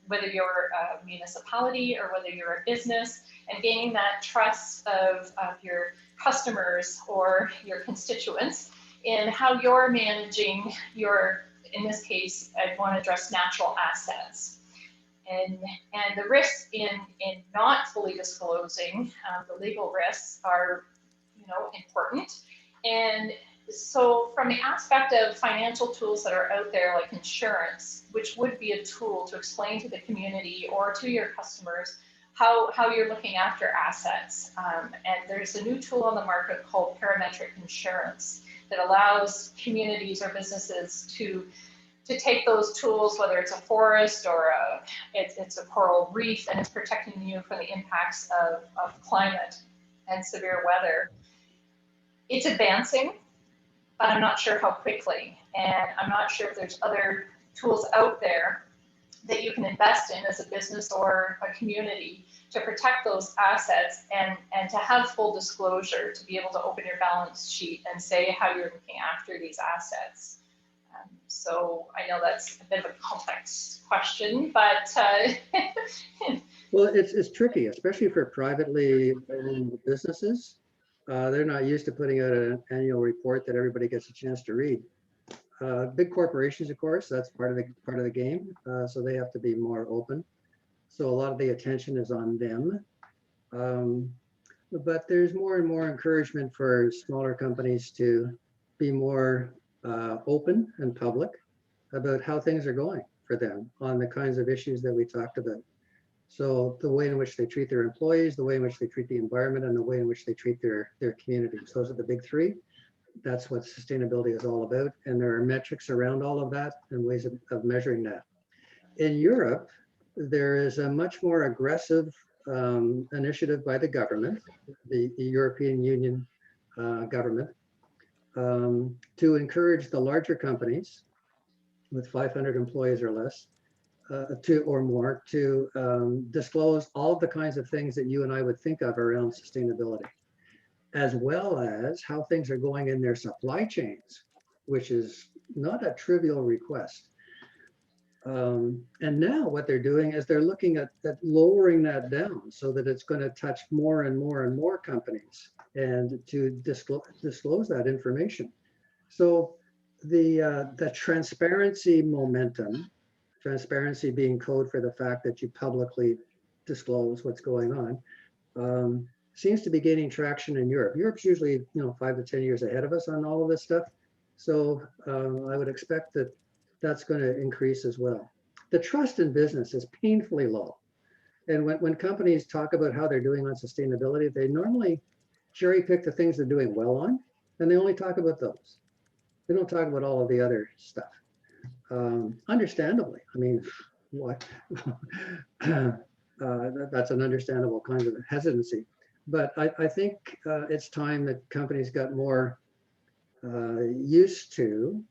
Speaker 8: whether you're a municipality or whether you're a business, and gaining that trust of your customers or your constituents in how you're managing your, in this case, I want to address natural assets. And the risks in not fully disclosing the legal risks are, important. And so from the aspect of financial tools that are out there, like insurance, which would be a tool to explain to the community or to your customers how you're looking after assets. And there's a new tool on the market called Parametric Insurance that allows communities or businesses to take those tools, whether it's a forest or it's a coral reef, and it's protecting you from the impacts of climate and severe weather. It's advancing, but I'm not sure how quickly. And I'm not sure if there's other tools out there that you can invest in as a business or a community to protect those assets and to have full disclosure, to be able to open your balance sheet and say how you're looking after these assets. So I know that's a bit of a complex question, but
Speaker 4: well, it's tricky, especially for privately owned businesses. They're not used to putting out an annual report that everybody gets a chance to read. Big corporations, of course, that's part of the game. So they have to be more open. So a lot of the attention is on them. But there's more and more encouragement for smaller companies to be more open and public about how things are going for them on the kinds of issues that we talked about. So the way in which they treat their employees, the way in which they treat the environment, and the way in which they treat their communities. Those are the big three. That's what sustainability is all about. And there are metrics around all of that and ways of measuring that. In Europe, there is a much more aggressive initiative by the government, the European Union government, to encourage the larger companies with 500 employees or less, or more, to disclose all of the kinds of things that you and I would think of around sustainability, as well as how things are going in their supply chains, which is not a trivial request. And now what they're doing is they're looking at lowering that down so that it's going to touch more and more and more companies and to disclose that information. So the transparency momentum, transparency being code for the fact that you publicly disclose what's going on, seems to be gaining traction in Europe. Europe's usually 5 to 10 years ahead of us on all of this stuff. So I would expect that that's going to increase as well. The trust in business is painfully low. And when companies talk about how they're doing on sustainability, they normally cherry pick the things they're doing well on, and they only talk about those. They don't talk about all of the other stuff. Understandably, I mean, what? That's an understandable kind of hesitancy. But I think it's time that companies got more used to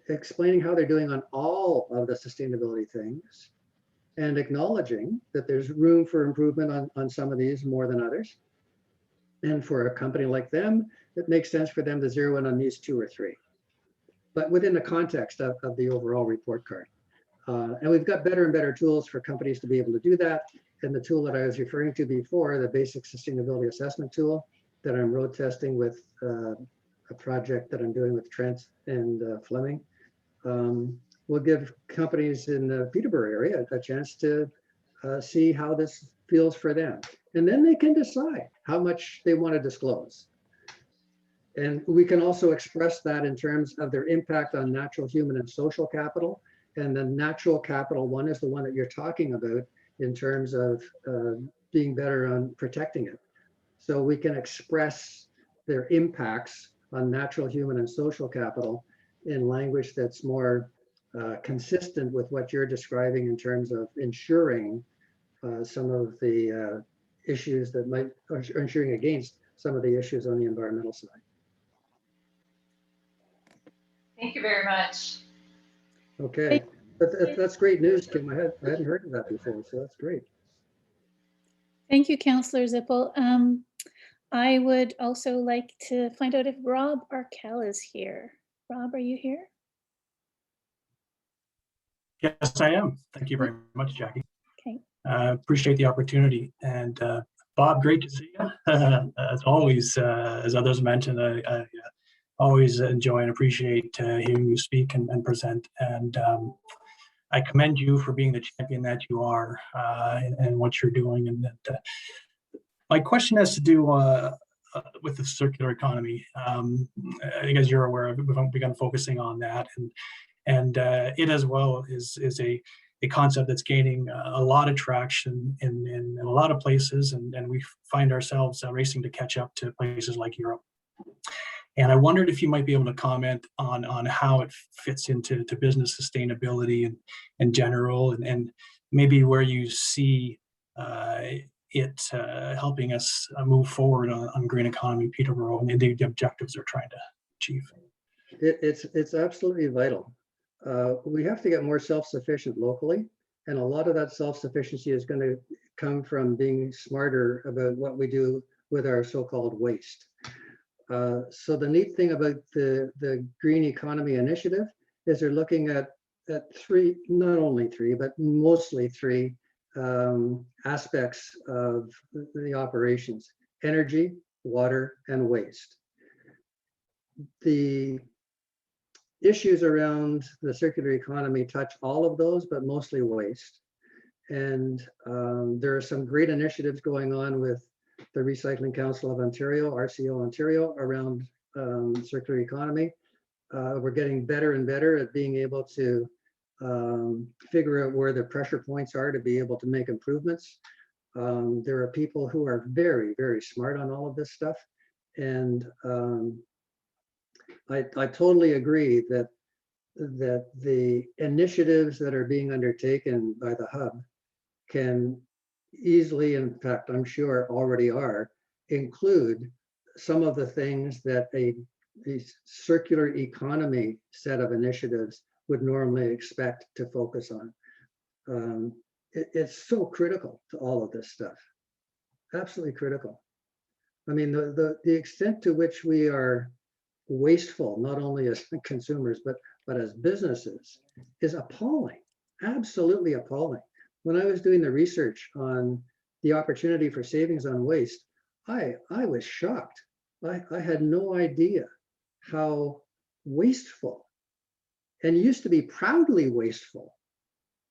Speaker 4: explaining how they're doing on all of the sustainability things and acknowledging that there's room for improvement on some of these more than others. And for a company like them, it makes sense for them to zero in on these 2 or 3, but within the context of the overall report card. And we've got better and better tools for companies to be able to do that. And the tool that I was referring to before, the basic sustainability assessment tool that I'm road testing with a project that I'm doing with Trent and Fleming, will give companies in the Peterborough area a chance to see how this feels for them. And then they can decide how much they want to disclose. And we can also express that in terms of their impact on natural, human, and social capital. And the natural capital one is the one that you're talking about in terms of being better on protecting it. So we can express their impacts on natural, human, and social capital in language that's more consistent with what you're describing in terms of ensuring some of the issues that might, or ensuring against some of the issues on the environmental side.
Speaker 8: Thank you very much.
Speaker 4: Okay, but that's great news, Kim. I hadn't heard of that before, so that's great.
Speaker 5: Thank you, Councillor Zippel. I would also like to find out if Rob Arkell is here. Rob, are you here?
Speaker 9: Yes, I am. Thank you very much, Jackie.
Speaker 5: Okay.
Speaker 9: Appreciate the opportunity. And Bob, great to see you. As always, as others mentioned, I always enjoy and appreciate hearing you speak and present. And I commend you for being the champion that you are and what you're doing. And my question has to do with the circular economy. I think, as you're aware, we've begun focusing on that, and it as well is a concept that's gaining a lot of traction in a lot of places, and we find ourselves racing to catch up to places like Europe. And I wondered if you might be able to comment on how it fits into business sustainability in general, and maybe where you see it helping us move forward on Green Economy Peterborough and the objectives they're trying to achieve.
Speaker 4: It's absolutely vital. We have to get more self-sufficient locally, and a lot of that self-sufficiency is going to come from being smarter about what we do with our so-called waste. So the neat thing about the Green Economy Initiative is they're looking at 3, not only 3, but mostly 3 aspects of the operations: energy, water, and waste. The issues around the circular economy touch all of those, but mostly waste. And there are some great initiatives going on with the Recycling Council of Ontario, RCO Ontario, around circular economy. We're getting better and better at being able to figure out where the pressure points are to be able to make improvements. There are people who are very, very smart on all of this stuff. And I totally agree that the initiatives that are being undertaken by the hub can easily, in fact, I'm sure already are, include some of the things that a circular economy set of initiatives would normally expect to focus on. It's so critical to all of this stuff, absolutely critical. I mean, the extent to which we are wasteful, not only as consumers, but as businesses, is appalling, absolutely appalling. When I was doing the research on the opportunity for savings on waste, I was shocked. I had no idea how wasteful, and used to be proudly wasteful,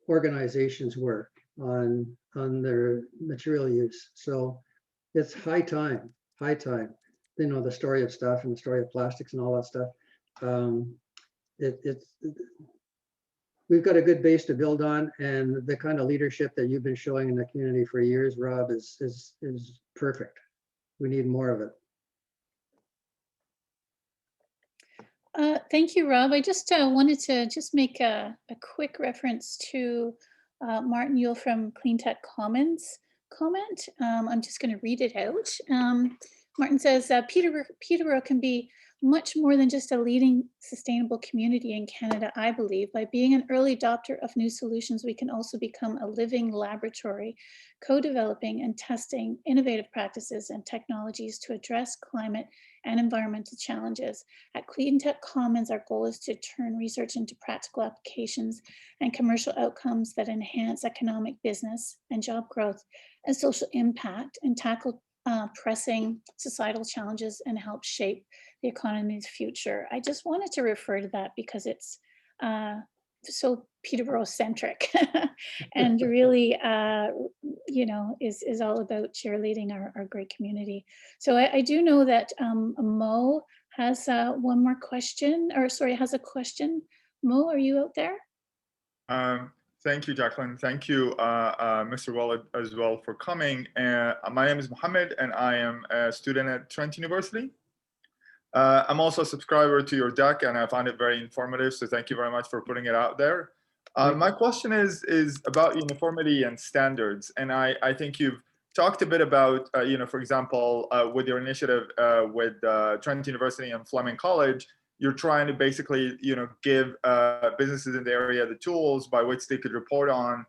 Speaker 4: organizations were on their material use. So It's high time, high time. You know, the story of stuff and the story of plastics and all that stuff. We've got a good base to build on, and the kind of leadership that you've been showing in the community for years, Rob, is perfect. We need more of it.
Speaker 5: Thank you, Rob. I just wanted to just make a quick reference to Martin Yule from Clean Tech Commons comment. I'm just going to read it out. Martin says, Peterborough can be much more than just a leading sustainable community in Canada, I believe. By being an early adopter of new solutions, we can also become a living laboratory, co-developing and testing innovative practices and technologies to address climate and environmental challenges. At Clean Tech Commons, our goal is to turn research into practical applications and commercial outcomes that enhance economic, business, and job growth and social impact, and tackle pressing societal challenges and help shape the economy's future. I just wanted to refer to that because it's so Peterborough centric and really, you know, is all about cheerleading our great community. So I do know that Mo has one more question, or sorry, has a question. Mo, are you out there?
Speaker 10: Thank you, Jacqueline. Thank you, Mr. Willard, as well, for coming. My name is Mohammed, and I am a student at Trent University. I'm also a subscriber to your deck, and I find it very informative, so thank you very much for putting it out there. My question is about uniformity and standards, and I think you've talked a bit about, you know, for example, with your initiative with Trent University and Fleming College, you're trying to basically, you know, give businesses in the area the tools by which they could report on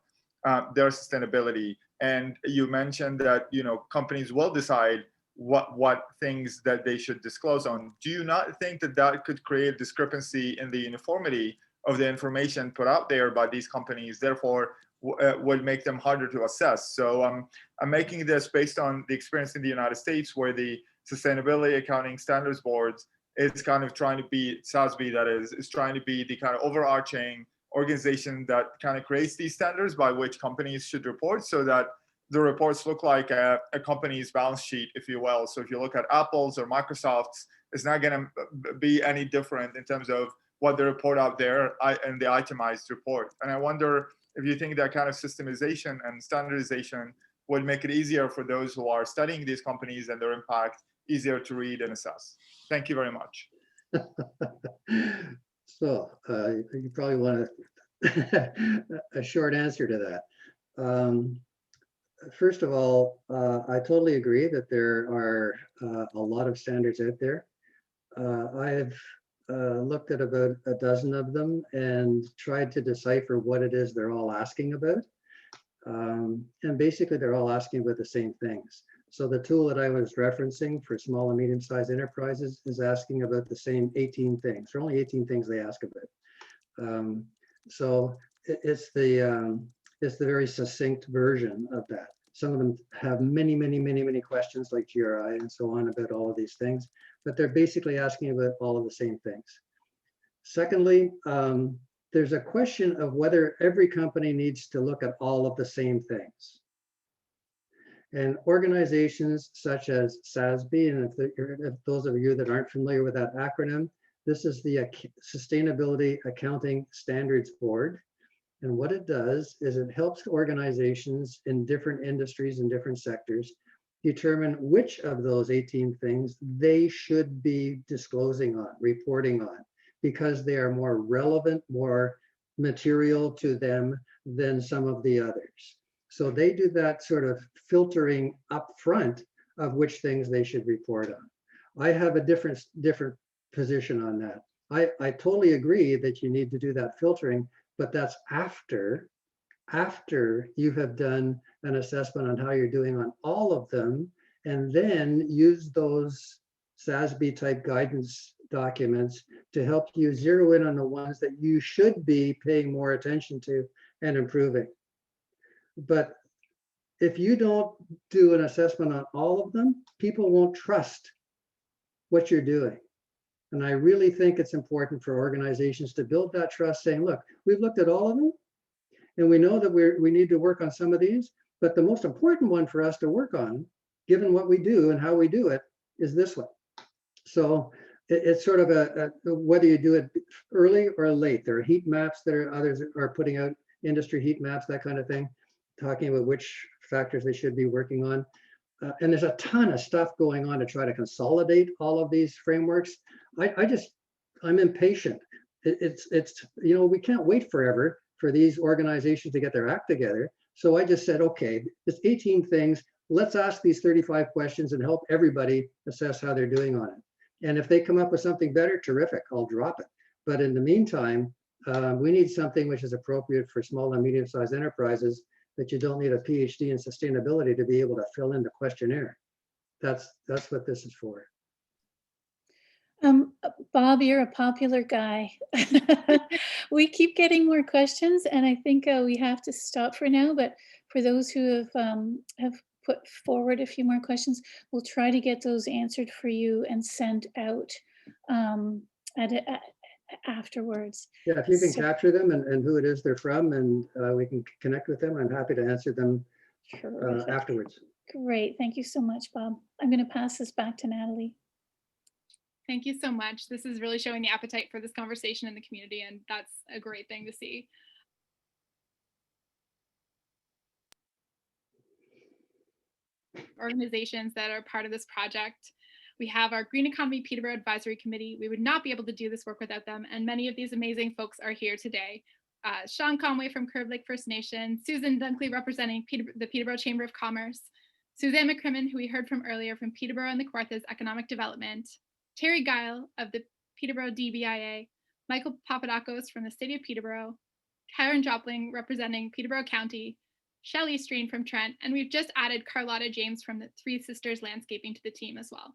Speaker 10: their sustainability. And you mentioned that, you know, companies will decide what things that they should disclose on. Do you not think that that could create discrepancy in the uniformity of the information put out there by these companies, therefore would make them harder to assess? So I'm making this based on the experience in the United States, where the Sustainability Accounting Standards Boards is kind of trying to be, SASB that is trying to be the kind of overarching organization that kind of creates these standards by which companies should report, so that the reports look like a company's balance sheet, if you will. So if you look at Apple's or Microsoft's, it's not going to be any different in terms of what they report out there in the itemized report. And I wonder if you think that kind of systemization and standardization would make it easier for those who are studying these companies and their impact, easier to read and assess. Thank you very much.
Speaker 4: So you probably want a short answer to that. First of all, I totally agree that there are a lot of standards out there. I've looked at about a dozen of them and tried to decipher what it is they're all asking about. And basically, they're all asking about the same things. So the tool that I was referencing for small and medium-sized enterprises is asking about the same 18 things. There are only 18 things they ask about. So it's the very succinct version of that. Some of them have many questions like GRI and so on about all of these things, but they're basically asking about all of the same things. Secondly, there's a question of whether every company needs to look at all of the same things. And organizations such as SASB, and if those of you that aren't familiar with that acronym, this is the Sustainability Accounting Standards Board. And what it does is it helps organizations in different industries and different sectors determine which of those 18 things they should be disclosing on, reporting on, because they are more relevant, more material to them than some of the others. So they do that sort of filtering up front of which things they should report on. I have a different position on that. I totally agree that you need to do that filtering, but that's after you have done an assessment on how you're doing on all of them, and then use those SASB type guidance documents to help you zero in on the ones that you should be paying more attention to and improving. But if you don't do an assessment on all of them, people won't trust what you're doing. And I really think it's important for organizations to build that trust, saying, look, we've looked at all of them, and we know that we need to work on some of these, but the most important one for us to work on given what we do and how we do it, is this way. So it's sort of whether you do it early or late. There are heat maps that others are putting out, industry heat maps, that kind of thing, talking about which factors they should be working on. And there's a ton of stuff going on to try to consolidate all of these frameworks. I'm impatient. It's we can't wait forever for these organizations to get their act together. So I just said, okay, it's 18 things. Let's ask these 35 questions and help everybody assess how they're doing on it. And if they come up with something better, terrific, I'll drop it. But in the meantime, we need something which is appropriate for small and medium-sized enterprises, that you don't need a PhD in sustainability to be able to fill in the questionnaire. That's what this is for.
Speaker 5: Bob, you're a popular guy. We keep getting more questions, and I think we have to stop for now. But for those who have put forward a few more questions, we'll try to get those answered for you and sent out afterwards.
Speaker 4: Yeah, if you can capture them and who it is they're from, and we can connect with them, I'm happy to answer them afterwards.
Speaker 5: Great, thank you so much, Bob. I'm going to pass this back to Natalie.
Speaker 2: Thank you so much. This is really showing the appetite for this conversation in the community, and that's a great thing to see. Organizations that are part of this project. We have our Green Economy Peterborough Advisory Committee. We would not be able to do this work without them, and many of these amazing folks are here today. Sean Conway from Curve Lake First Nation, Susan Dunkley representing the Peterborough Chamber of Commerce, Suzanne Mcriman, who we heard from earlier from Peterborough and the Kawarthas Economic Development, Terry Guile of the Peterborough DBIA, Michael Papadakos from the City of Peterborough, Karen Jopling representing Peterborough County, Shelley Streen from Trent, and we've just added Carlotta James from the Three Sisters Landscaping to the team as well.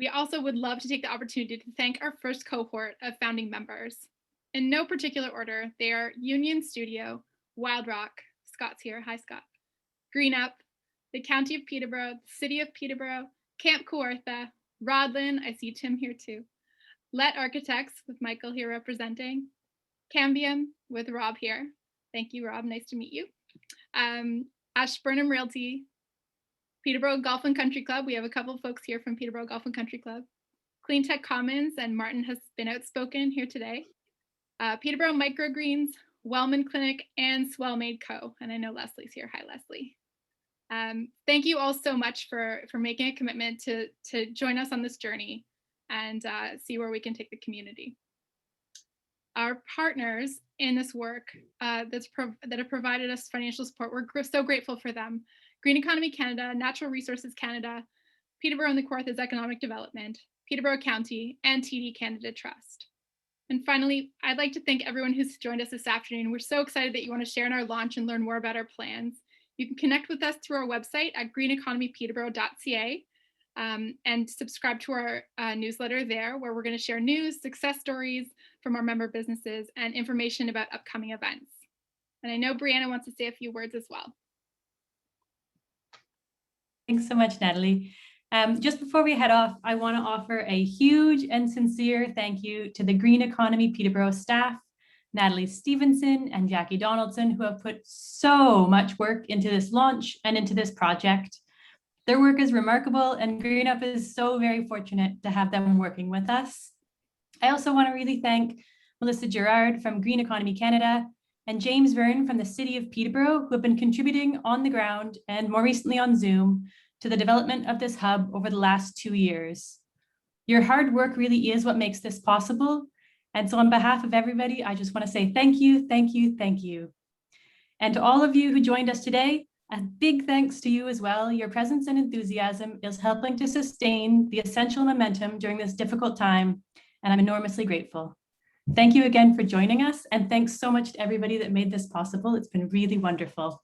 Speaker 2: We also would love to take the opportunity to thank our first cohort of founding members. In no particular order, they are Union Studio, Wild Rock, Scott's here, hi Scott, GreenUP, the County of Peterborough, the City of Peterborough, Camp Kawartha, Rodlin, I see Tim here too, Let Architects with Michael here representing, Cambium with Rob here. Thank you, Rob, nice to meet you. Ashburnham Realty, Peterborough Golf and Country Club. We have a couple of folks here from Peterborough Golf and Country Club. Clean Tech Commons, and Martin has been outspoken here today. Peterborough Microgreens, Wellman Clinic, and Swellmade Co. And I know Leslie's here. Hi, Leslie. Thank you all so much for making a commitment to join us on this journey and see where we can take the community. Our partners in this work that have provided us financial support, we're so grateful for them. Green Economy Canada, Natural Resources Canada, Peterborough and the Kawarthas Economic Development, Peterborough County, and TD Canada Trust. And finally, I'd like to thank everyone who's joined us this afternoon. We're so excited that you want to share in our launch and learn more about our plans. You can connect with us through our website at greeneconomypeterborough.ca and subscribe to our newsletter there, where we're going to share news, success stories from our member businesses, and information about upcoming events. And I know Brianna wants to say a few words as well.
Speaker 11: Thanks so much, Natalie. Just before we head off, I want to offer a huge and sincere thank you to the Green Economy Peterborough staff, Natalie Stevenson and Jackie Donaldson, who have put so much work into this launch and into this project. Their work is remarkable, and GreenUP is so very fortunate to have them working with us. I also want to really thank Melissa Gerard from Green Economy Canada and James Verne from the City of Peterborough, who have been contributing on the ground and more recently on Zoom to the development of this hub over the last 2 years. Your hard work really is what makes this possible. And so on behalf of everybody, I just want to say thank you, thank you, thank you. And to all of you who joined us today, a big thanks to you as well. Your presence and enthusiasm is helping to sustain the essential momentum during this difficult time, and I'm enormously grateful. Thank you again for joining us, and thanks so much to everybody that made this possible. It's been really wonderful.